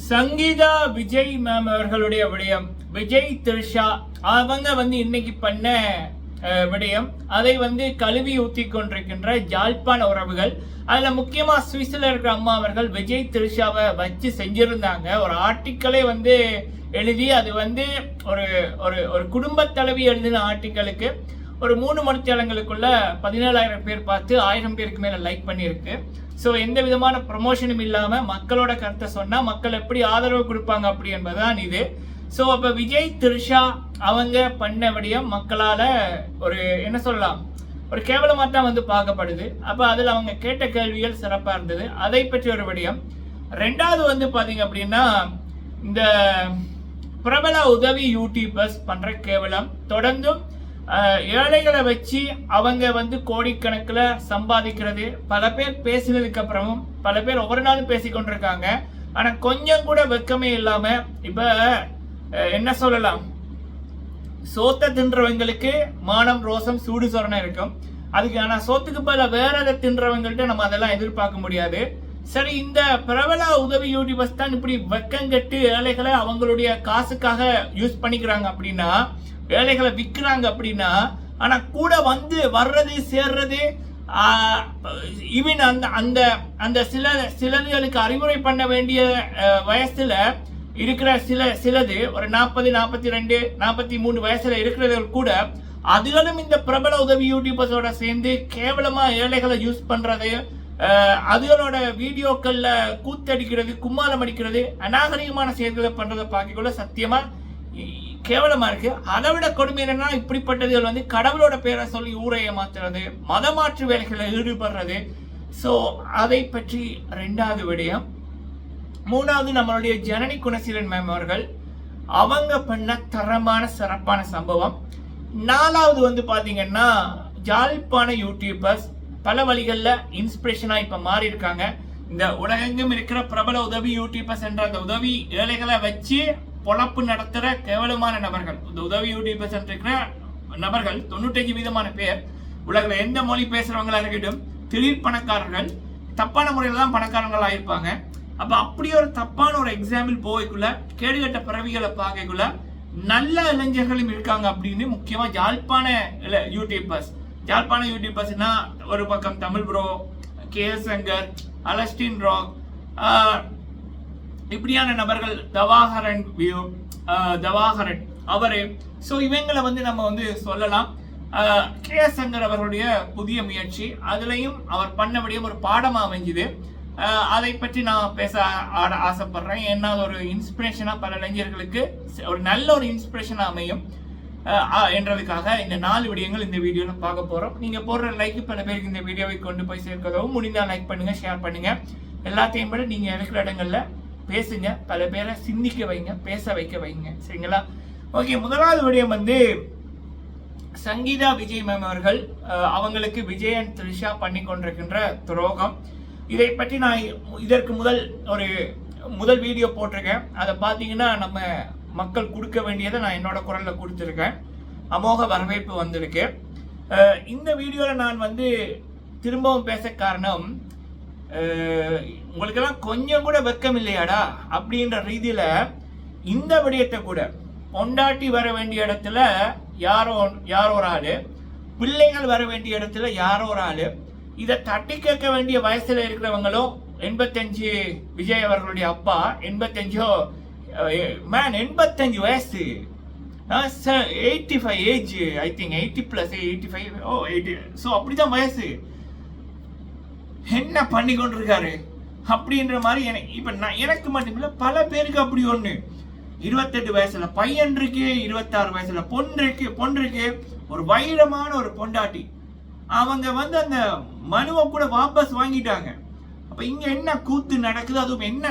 Sangeetha Vijay ma'am அவர்களுடைய விடயம், விஜய் த்ரிஷா அவங்க இன்னைக்கு பண்ண விடயம், அதை கழுவி ஊத்தி கொண்டிருக்கின்ற ஜாழ்ப்பாண உறவுகள். அதுல முக்கியமா சுவிஸ்ல இருக்கிற அம்மா அவர்கள் விஜய் த்ரிஷாவை வச்சு செஞ்சிருந்தாங்க. ஒரு ஆர்டிக்கலே எழுதி, அது ஒரு ஒரு குடும்ப தலைவி எழுதின ஆர்டிக்கலுக்கு ஒரு 3 மணித்தேலங்களுக்குள்ள 17,000 பேர் பார்த்து 1000 பேருக்கு மேல லைக் பண்ணியிருக்கு. ஸோ எந்த விதமான ப்ரமோஷனும் இல்லாம மக்களோட கருத்தை சொன்னா மக்கள் எப்படி ஆதரவு கொடுப்பாங்க அப்படி என்பதுதான் இது. ஸோ அப்ப விஜய் த்ரிஷா அவங்க பண்ண விடயம் மக்களால ஒரு என்ன சொல்லலாம், ஒரு கேவலமா தான் பார்க்கப்படுது. அப்ப அதுல அவங்க கேட்ட கேள்விகள் சிறப்பா இருந்தது. அதை பற்றி ஒரு விடயம். ரெண்டாவது பாத்தீங்க அப்படின்னா, இந்த பிரபல உதவி யூடியூபர்ஸ் பண்ற கேவலம் தொடர்ந்தும் ஏழைகளை வச்சு அவங்க கோடிக்கணக்கில் சம்பாதிக்கிறது. பல பேர் பேசினதுக்கு அப்புறமும் பல பேர் ஒவ்வொரு நாளும் பேசிக்கொண்டிருக்காங்க. ஆனா கொஞ்சம் கூட வெக்கமே இல்லாம, இப்ப என்ன சொல்லலாம், சோத்த தின்றவங்களுக்கு மானம் ரோசம் சூடு சொரணம் இருக்கும். அதுக்கு ஆனா சோத்துக்கு பல வேற எதை தின்றவங்கள்ட்ட நம்ம அதெல்லாம் எதிர்பார்க்க முடியாது. சரி, இந்த பிரபல உதவி யூடியூபர்ஸ் தான் இப்படி வெக்கங்கட்டு ஏழைகளை அவங்களுடைய காசுக்காக யூஸ் பண்ணிக்கிறாங்க அப்படின்னா, வேலைகளை விற்கிறாங்க அப்படின்னா, ஆனா கூட வர்றது சேர்றது ஈவன் அந்த அந்த சிலதுகளுக்கு அறிவுரை பண்ண வேண்டிய வயசுல இருக்கிற சிலது ஒரு 40, 42, 43 வயசுல இருக்கிறவர்கள் கூட அதுகளும் இந்த பிரபல உதவி யூடியூபர்ஸோட சேர்ந்து கேவலமா ஏழைகளை யூஸ் பண்றது, அதுகளோட வீடியோக்கள்ல கூத்தடிக்கிறது, கும்மாளம் அடிக்கிறது, அநாகரிகமான செயல்களை பண்றதை பார்க்கக்குள்ள சத்தியமா கேவலமா இருக்கு. அதை விட கொடுமை என்னன்னா, இப்படிப்பட்டதுகள் கடவுளோட பேரை சொல்லி ஊரை ஏமாத்துறது, மதமாற்று வேலைகளில் ஈடுபடுறது. ஸோ அதை பற்றி ரெண்டாவது விடயம். மூணாவது, நம்மளுடைய ஜனனி குணசீலன் மேம் அவர்கள் அவங்க பண்ண தரமான சிறப்பான சம்பவம். நாலாவது பாத்தீங்கன்னா, ஜாழ்ப்பாண யூடியூபர்ஸ் பல வழிகளில் இன்ஸ்பிரேஷனா இப்ப மாறி இருக்காங்க. இந்த உலகெங்கும் இருக்கிற பிரபல உதவி யூடியூபர்ஸ் என்ற அந்த உதவி ஏழைகளை வச்சு பொழப்பு நடத்துற கேவலமான நபர்கள், இந்த உதவி யூடியூபர்ஸ் இருக்கிற நபர்கள் 95% பேர் உலகில் எந்த மொழி பேசுறவங்களா இருக்கட்டும் திடீர் பணக்காரர்கள், தப்பான முறையில தான் பணக்காரங்களா இருப்பாங்க. அப்ப அப்படி ஒரு தப்பான ஒரு எக்ஸாம்பிள் போய்க்குள்ள, கேடுகட்ட பிறவிகளை பார்க்கக்குள்ள நல்ல இளைஞர்களும் இருக்காங்க அப்படின்னு முக்கியமா ஜாழ்ப்பாண யூடியூபர்ஸ்னா ஒரு பக்கம் தமிழ் ப்ரோ, KS சங்கர், அலஸ்டின் ராக், இப்படியான நபர்கள், தவாகரன் அவரு. ஸோ இவங்களை நம்ம சொல்லலாம். KS சங்கர் அவர்களுடைய புதிய முயற்சி, அதுலயும் அவர் பண்ணபடியும் ஒரு பாடமா அமைஞ்சுது. அதை பற்றி நான் பேச ஆசைப்படுறேன். ஏன்னா ஒரு இன்ஸ்பிரேஷனா பல இளைஞர்களுக்கு ஒரு நல்ல ஒரு இன்ஸ்பிரேஷனா அமையும் என்றதுக்காக இந்த 4 விடயங்கள் இந்த வீடியோல பார்க்க போறோம். நீங்க போடுற லைக் பல பேருக்கு இந்த வீடியோவை கொண்டு போய் சேர்க்கிறதும், முடிந்தா லைக் பண்ணுங்க, ஷேர் பண்ணுங்க. எல்லாத்தையும் விட நீங்க இருக்கிற இடங்கள்ல பேசுங்க, பல பேரை சிந்திக்க வைங்க, பேச வைக்க வைங்க, சரிங்களா? ஓகே, முதலாவது விடயம் சங்கீதா விஜய் மேம் அவர்கள் அவங்களுக்கு விஜய் அண்ட் த்ரிஷா பண்ணி கொண்டிருக்கின்ற துரோகம். இதை பற்றி நான் இதற்கு முதல் வீடியோ போட்டிருக்கேன். அதை பார்த்தீங்கன்னா நம்ம மக்கள் கொடுக்க வேண்டியதை நான் என்னோட குரல்ல கொடுத்துருக்கேன். அமோக வரவேற்பு வந்திருக்கு. இந்த வீடியோல நான் திரும்பவும் பேச காரணம், உங்களுக்கெல்லாம் கொஞ்சம் கூட வெக்கம் இல்லையாடா அப்படின்ற ரீதியில இந்த விடயத்தை கூட பொண்டாட்டி வர வேண்டிய இடத்துல யாரோ ஒரு ஆளு, பிள்ளைகள் வர வேண்டிய இடத்துல யாரோ ஒரு ஆளு, இதை தட்டி கேட்க வேண்டிய வயசுல இருக்கிறவங்களும் 85 விஜய் அவர்களுடைய அப்பா 85 வயசு, 85 ஏஜ், ஐ திங்க் 80+85, 80. ஸோ அப்படிதான் வயசு, என்ன பண்ணி கொண்டிருக்காரு அப்படின்ற மாதிரி இப்ப எனக்கு மட்டும் இல்ல பல பேருக்கு அப்படி ஒண்ணு. 28 வயசுல பையன் இருக்கு, 26 வயசுல பொண்ணு இருக்கு, ஒரு வைரமான ஒரு பொண்டாட்டி. அவங்க அந்த மனுவை கூட வாபஸ் வாங்கிட்டாங்க. அப்ப இங்க என்ன கூத்து நடக்குது, அதுவும் என்ன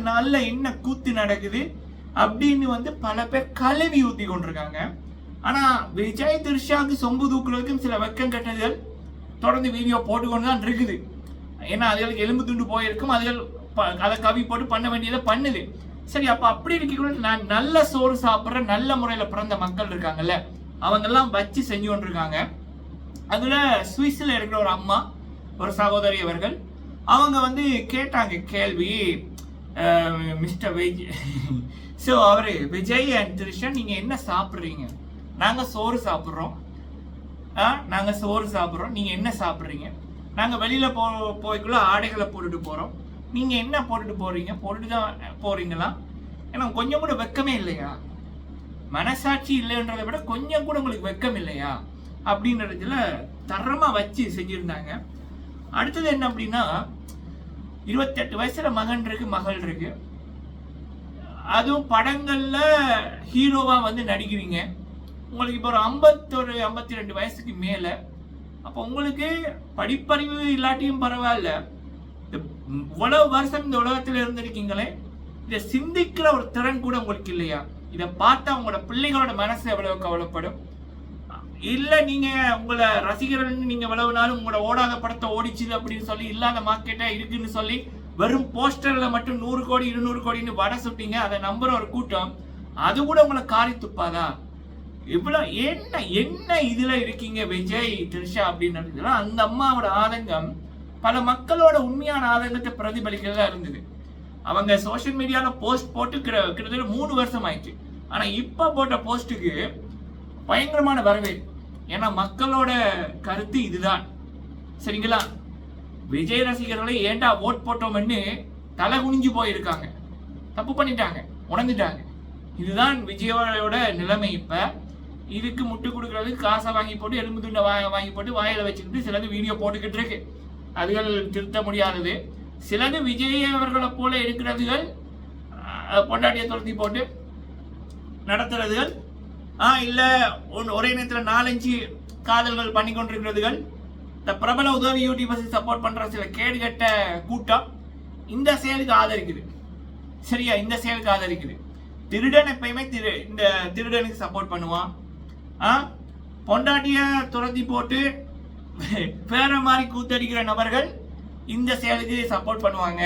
நாள்ல என்ன கூத்து நடக்குது அப்படின்னு பல பேர் கழுவி ஊத்தி கொண்டிருக்காங்க. ஆனா விஜய் த்ரிஷாவுக்கு சொம்பு தூக்குறதுக்கும் சில வெக்கம் கட்டதுகள் தொடர்ந்து வீடியோ போட்டுக்கொண்டு தான் இருக்குது. ஏன்னா அதுகளுக்கு எலும்பு துண்டு போயிருக்கும், அதுகள் அதை கவி போட்டு பண்ண வேண்டியதை பண்ணுது. சரி, அப்ப அப்படி இருக்க நான் நல்ல சோறு சாப்பிட்ற நல்ல முறையில பிறந்த மக்கள் இருக்காங்கல்ல, அவங்க எல்லாம் வச்சு செஞ்சு கொண்டிருக்காங்க. அதுல சுவிஸ்ல இருக்கிற ஒரு அம்மா, ஒரு சகோதரி அவர்கள் அவங்க கேட்டாங்க கேள்வி, மிஸ்டர் விஜய். ஸோ அவர் விஜய் அண்ட் த்ரிஷா நீங்கள் என்ன சாப்பிட்றீங்க? நாங்கள் சோறு சாப்பிட்றோம். நாங்கள் சோறு சாப்பிட்றோம், நீங்கள் என்ன சாப்பிட்றீங்க? நாங்கள் வெளியில் போய்க்குள்ள ஆடைகளை போட்டுட்டு போகிறோம், நீங்கள் என்ன போட்டுட்டு போட்டுட்டு தான் போகிறீங்களா? ஏன்னா கொஞ்சம் கூட வெக்கமே இல்லையா? மனசாட்சி இல்லைன்றதை விட கொஞ்சம் கூட உங்களுக்கு வெக்கம் இல்லையா அப்படின்றதுல தரமாக வச்சு செஞ்சுருந்தாங்க. அடுத்தது என்ன அப்படின்னா, 28 வயசுல மகன் இருக்கு, மகள் இருக்கு. அதுவும் படங்கள்ல ஹீரோவா வந்து நடிக்கிறீங்க. உங்களுக்கு இப்போ ஒரு 52 வயசுக்கு மேல. அப்போ உங்களுக்கு படிப்பறிவு இல்லாட்டியும் பரவாயில்ல, இவ்வளவு வருஷம் இந்த உலகத்துல இருந்திருக்கீங்களே, இதை சிந்திக்கிற ஒரு திறன் கூட உங்களுக்கு இல்லையா? இதை பார்த்தா உங்களோட பிள்ளைகளோட மனசு எவ்வளவு கவலைப்படும். இல்ல நீங்க உங்களை ரசிகர்கள் நீங்க எவ்வளவு நாளும் உங்களோட ஓடாத படத்தை ஓடிச்சு அப்படின்னு சொல்லி இல்லாத மார்க்கெட்டா இருக்குன்னு சொல்லி வெறும் போஸ்டர்ல மட்டும் 100 கோடி 200 கோடின்னு வடை சுட்டீங்க. அதை நம்புற ஒரு கூட்டம் அது கூட உங்களை காரி துப்பாதா? இவ்வளவு என்ன இதுல இருக்கீங்க விஜய் த்ரிஷா அப்படின்னு. அந்த அம்மாவோட ஆதங்கம் பல மக்களோட உண்மையான ஆதங்கத்தை பிரதிபலிக்கிறதா இருந்தது. அவங்க சோசியல் மீடியால போஸ்ட் போட்டு கிட்டத்தட்ட 3 வருஷம் ஆயிடுச்சு. ஆனா இப்ப போட்ட போஸ்ட்டுக்கு பயங்கரமான வரவேற்பு. ஏன்னா மக்களோட கருத்து இதுதான். சரிங்களா? விஜய் ரசிகர்களை ஏண்டா ஓட் போட்டோம்னு தலை குனிஞ்சு போயிருக்காங்க, தப்பு பண்ணிட்டாங்க, உணர்ந்துட்டாங்க. இதுதான் விஜயோட நிலைமை. இப்ப இதுக்கு முட்டு கொடுக்கறதுக்கு காசை வாங்கி போட்டு எலும்பு துண்டை வாங்கி போட்டு வாயில வச்சுக்கிட்டு சிலது வீடியோ போட்டுக்கிட்டு இருக்கு. அதுகள் திருத்த முடியாதது. சிலது விஜய் அவர்களை போல இருக்கிறதுகள் பொண்டாட்டியை துரத்தி போட்டு நடத்துறதுகள், இல்ல ஒரே நேரத்தில் 4-5 காதல்கள் பண்ணி கொண்டிருக்கிறதுகள், இந்த பிரபல உதவி யூடியூபர்ஸ் சப்போர்ட் பண்ற சில கேடுகட்ட கூட்டம் இந்த செயலுக்கு ஆதரிக்குது. சரியா? இந்த செயலுக்கு ஆதரிக்குது. திருடன் எப்பயுமே இந்த திருடனுக்கு சப்போர்ட் பண்ணுவான். பொண்டாட்டிய துரத்தி போட்டு வேற மாதிரி கூத்தடிக்கிற நபர்கள் இந்த செயலுக்கு சப்போர்ட் பண்ணுவாங்க.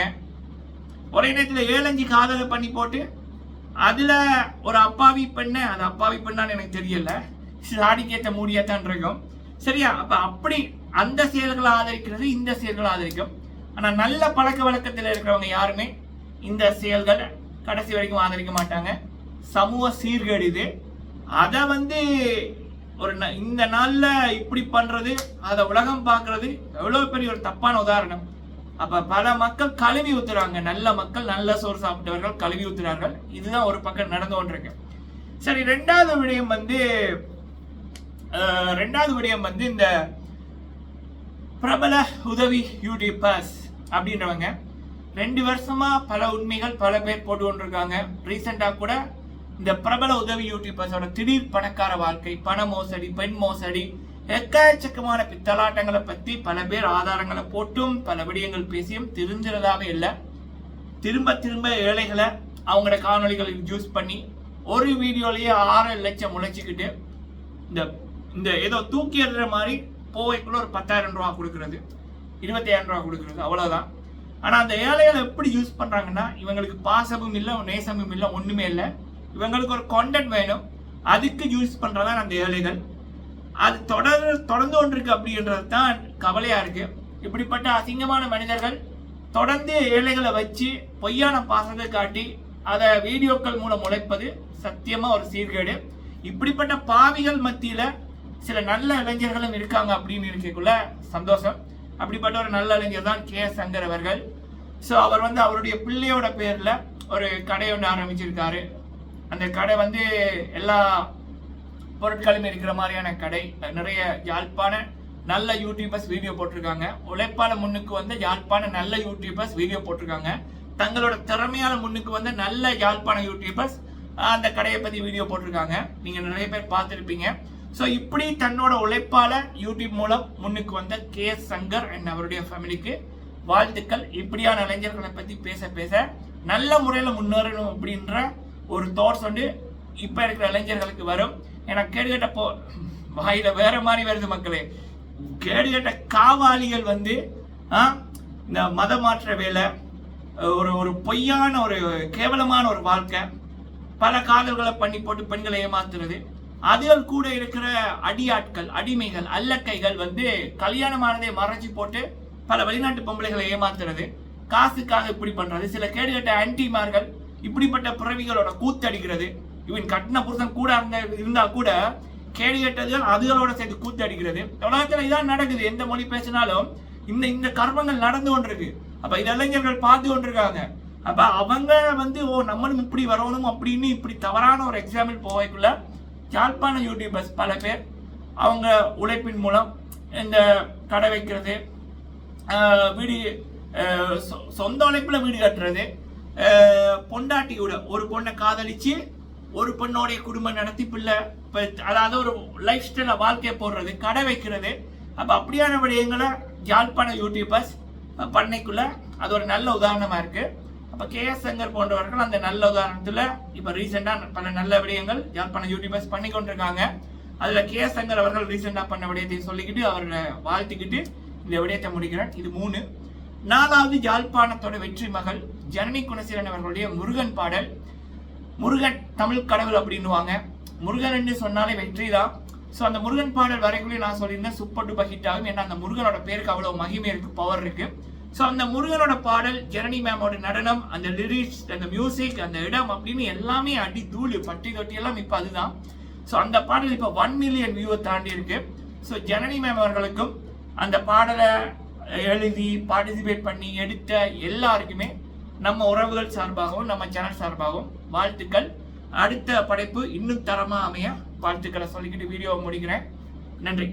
ஒரே நேரத்தில் 7-5 காதலை பண்ணி போட்டு அதுல ஒரு அப்பாவி பெண்ணை, அது அப்பாவி பெண்ணான்னு எனக்கு தெரியல, சாடிக்கேற்ற மூடியாத்தான் இருக்கும். சரியா? அப்ப அப்படி அந்த செயல்களை ஆதரிக்கிறது இந்த செயல்களை ஆதரிக்கும். ஆனா நல்ல பழக்க வழக்கத்தில் இருக்கிறவங்க யாருமே இந்த செயல்கள் கடைசி வரைக்கும் ஆதரிக்க மாட்டாங்க. சமூக சீர்கேடு இது. அதை வந்து ஒரு இந்த நாள்ல இப்படி பண்றது, அதை உலகம் பார்க்கறது எவ்வளவு பெரிய ஒரு தப்பான உதாரணம். அப்ப பல மக்கள் கழுவி ஊத்துறாங்க. நல்ல மக்கள், நல்ல சோறு சாப்பிட்டவர்கள் கழுவி ஊத்துறார்கள். இதுதான் ஒரு பக்கம் நடந்து கொண்டிருக்கு. சரி, ரெண்டாவது விடயம் வந்து இந்த பிரபல உதவி யூடியூபர்ஸ் அப்படின்றவங்க 2 வருஷமா பல உண்மைகள் பல பேர் போட்டு கொண்டிருக்காங்க. ரீசெண்டா கூட இந்த பிரபல உதவி யூடியூபர்ஸோட திடீர் பணக்கார வாழ்க்கை, பண மோசடி, பெண் மோசடி, எக்கச்சக்கமான பித்தலாட்டங்களை பத்தி பல பேர் ஆதாரங்களை போட்டும் பல விடயங்கள் பேசியும் தெரிஞ்சிறதாவே இல்லை. திரும்ப ஏழைகளை அவங்களோட காணொலிகளை யூஸ் பண்ணி ஒரு வீடியோலயே 6 லட்சம் முளைச்சிக்கிட்டு இந்த ஏதோ தூக்கி எறிற மாதிரி போவைக்குள்ள ஒரு 10,000 ரூபா கொடுக்கறது, 25,000 ரூபா கொடுக்கறது, அவ்வளவுதான். ஆனா அந்த ஏழைகளை எப்படி யூஸ் பண்றாங்கன்னா, இவங்களுக்கு பாசமும் இல்லை, நேசமும் இல்லை, ஒண்ணுமே இல்லை. இவங்களுக்கு ஒரு கான்டென்ட் வேணும், அதுக்கு யூஸ் பண்றதான் அந்த ஏழைகள். அது தொடர்ந்து கொண்டிருக்கு அப்படின்றது தான் கவலையா இருக்கு. இப்படிப்பட்ட அசிங்கமான மனிதர்கள் தொடர்ந்து ஏழைகளை வச்சு பொய்யான பாசத்தை காட்டி அதை வீடியோக்கள் மூலம் உழைப்பது சத்தியமா ஒரு சீர்கேடு. இப்படிப்பட்ட பாவிகள் மத்தியில சில நல்ல இளைஞர்களும் இருக்காங்க அப்படின்னு இருக்கக்குள்ள சந்தோஷம். அப்படிப்பட்ட ஒரு நல்ல இளைஞர் தான் கே. சங்கர் அவர்கள். ஸோ அவர் வந்து அவருடைய பிள்ளையோட பேர்ல ஒரு கடை ஒன்று ஆரம்பிச்சிருக்காரு. அந்த கடை வந்து எல்லா பொருட்களும் இருக்கிற மாதிரியான கடை. நிறைய யாழ்ப்பாண நல்ல யூடியூபர்ஸ் வீடியோ போட்டிருக்காங்க. உழைப்பால முன்னுக்கு வந்து யாழ்ப்பாண நல்ல யூடியூபர்ஸ் வீடியோ போட்டிருக்காங்க. தங்களோட திறமையால முன்னுக்கு வந்து நல்ல யாழ்ப்பாண யூடியூபர்ஸ் அந்த கடையை பத்தி வீடியோ போட்டிருக்காங்க. நீங்க நிறைய பேர் பார்த்துருப்பீங்க. ஸோ இப்படி தன்னோட உழைப்பால யூடியூப் மூலம் முன்னுக்கு வந்த கே. சங்கர் அண்ட் அவருடைய ஃபேமிலிக்கு வாழ்த்துக்கள். இப்படியான இளைஞர்களை பத்தி பேச நல்ல முறையில முன்னேறணும் அப்படின்ற ஒரு தாட்ஸ் வந்து இப்ப இருக்கிற இளைஞர்களுக்கு வரும். எனக்கு கேடுகட்ட வாயில வேற மாதிரி வருது மக்களே. கேடுகட்ட காவாலிகள் வந்து இந்த மத மாற்ற வேலை, ஒரு பொய்யான ஒரு கேவலமான ஒரு வாழ்க்கை, பல காதல்களை பண்ணி போட்டு பெண்களை ஏமாத்துறது, அதுகள் கூட இருக்கிற அடியாட்கள், அடிமைகள், அல்லக்கைகள் வந்து கல்யாணமானதை மறைச்சி போட்டு பல வெளிநாட்டு பொம்பளைகளை ஏமாத்துறது, காசுக்காக இப்படி பண்றது, சில கேடுகட்ட ஆன்டிமார்கள் இப்படிப்பட்ட பிறவிகளோட கூத்தடிக்கிறது, இவன் கட்டின புருஷன் கூட இருந்தா கூட கேடு கேட்டதுகள் அதுகளோட சேர்த்து கூத்தடிக்கிறது. உலகத்துல இதான் நடக்குது. எந்த மொழி பேசினாலும் இந்த கர்மங்கள் நடந்து கொண்டிருக்கு. அப்ப இது இளைஞர்கள் பார்த்து கொண்டிருக்காங்க. அப்ப அவங்க வந்து நம்மளும் இப்படி வரணும் அப்படின்னு இப்படி தவறான ஒரு எக்ஸாம்பிள் போவைக்குள்ள யாழ்ப்பாண யூடியூபர்ஸ் பல பேர் அவங்க உழைப்பின் மூலம் இந்த கடை வைக்கிறது, வீடு சொந்த உழைப்புல வீடு கட்டுறது, பொண்டாட்டியோட ஒரு பொண்ணை காதலிச்சு ஒரு பொண்ணோடைய குடும்பம் நடத்தி பிள்ளை, அதாவது ஒரு லைஃப் ஸ்டைல வாழ்க்கையை போடுறது, கடை வைக்கிறது. அப்ப அப்படியான விடயங்களை யாழ்ப்பாண யூடியூபர்ஸ் பண்ணைக்குள்ள அது ஒரு நல்ல உதாரணமா இருக்கு. அப்ப KS சங்கர் போன்றவர்கள் அந்த நல்ல உதாரணத்துல இப்ப ரீசெண்டா பல நல்ல விடயங்கள் யாழ்ப்பாண யூடியூபர்ஸ் பண்ணி கொண்டிருக்காங்க. அதுல KS சங்கர் அவர்கள் ரீசெண்டா பண்ண விடயத்தை சொல்லிக்கிட்டு அவர்களை வாழ்த்துக்கிட்டு இந்த விடயத்தை முடிக்கிறேன். இது 3. 4வது யாழ்ப்பாணத்தோட வெற்றி மகள் ஜனனி குணசீலன் அவர்களுடைய முருகன் பாடல். முருகன் தமிழ் கடவுள் அப்படின்னுவாங்க. முருகன் என்று சொன்னாலே வெற்றி தான். ஸோ அந்த முருகன் பாடல் வரைக்குள்ளே நான் சொல்லியிருந்தேன் சூப்பர் டூப்பர் ஹிட் ஆகும். ஏன்னா அந்த முருகனோட பேருக்கு அவ்வளோ மகிமை இருக்கு, பவர் இருக்கு. ஸோ அந்த முருகனோட பாடல், ஜனனி மேமோட நடனம், அந்த லிரிக்ஸ், அந்த மியூசிக், அந்த இடம் அப்படின்னு எல்லாமே அடி தூள் பட்டி தொட்டி எல்லாம் இப்போ அதுதான். ஸோ அந்த பாடல் இப்போ 1 மில்லியன் வியூவை தாண்டி இருக்கு. ஸோ ஜனனி மேம் அவர்களுக்கும் அந்த பாடலை எழுதி பார்ட்டிசிபேட் பண்ணி எடுத்த எல்லாருக்குமே நம்ம உறவுகள் சார்பாகவும் நம்ம சேனல் சார்பாகவும் வாழ்த்துக்கள். அடுத்த படைப்பு இன்னும் தரமா அமைய வாழ்த்துக்களை சொல்லிக்கிட்டு வீடியோவை முடிக்கிறேன். நன்றி.